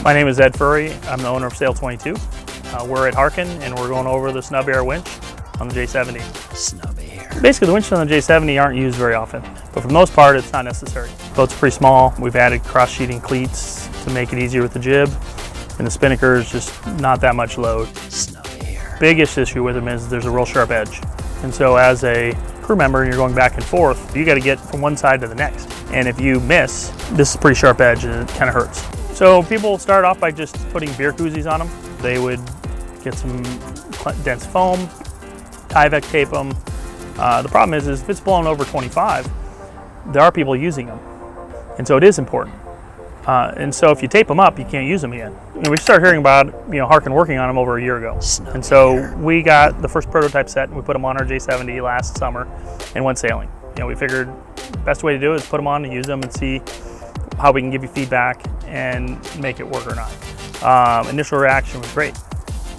My name is Ed Furry. I'm the owner of Sale 22. We're at Harken and we're going over the SnubbAir winch on the J70. SnubbAir. Basically, the winches on the J70 aren't used very often, but for the most part, it's not necessary. Boat's pretty small. We've added cross-sheeting cleats to make it easier with the jib, and the spinnaker is just not that much load. SnubbAir. Biggest issue with them is there's a real sharp edge, and so as a crew member and you're going back and forth, you got to get from one side to the next, and if you miss, this is a pretty sharp edge and it kind of hurts. So people start off by just putting beer koozies on them. They would get some dense foam, Tyvek tape them. The problem is if it's blown over 25, there are people using them, and so it is important. And so if you tape them up, you can't use them again. We started hearing about Harken working on them over a year ago, and so we got the first prototype set and we put them on our J70 last summer and went sailing. We figured the best way to do it is put them on and use them and see how we can give you feedback and make it work or not. Initial reaction was great.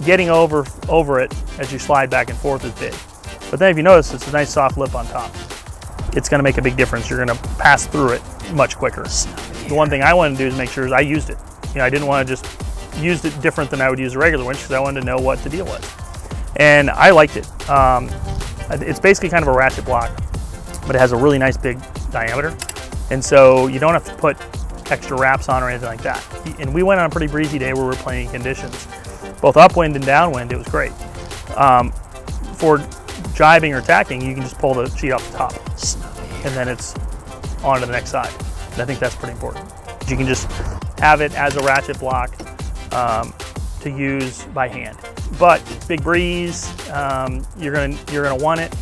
Getting over it as you slide back and forth is big. But then if you notice, it's a nice soft lip on top. It's gonna make a big difference. You're gonna pass through it much quicker. The one thing I wanted to do is make sure I used it. I didn't want to just use it different than I would use a regular winch because I wanted to know what the deal was. And I liked it. It's basically kind of a ratchet block, but it has a really nice big diameter. And so you don't have to put extra wraps on or anything like that. And we went on a pretty breezy day where we were playing conditions. Both upwind and downwind, it was great. For jibing or tacking, you can just pull the sheet off the top and then it's on to the next side. And I think that's pretty important. You can just have it as a ratchet block to use by hand. But big breeze, you're gonna want it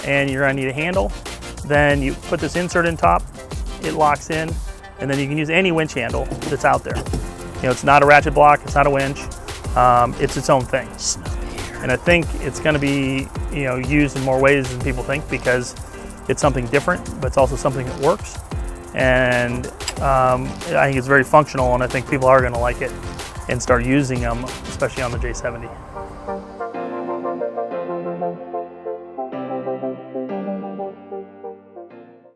and you're gonna need a handle. Then you put this insert in top, it locks in, and then you can use any winch handle that's out there. It's not a ratchet block, it's not a winch, it's its own thing. And I think it's going to be used in more ways than people think because it's something different, but it's also something that works. And I think it's very functional, and I think people are going to like it and start using them, especially on the J70.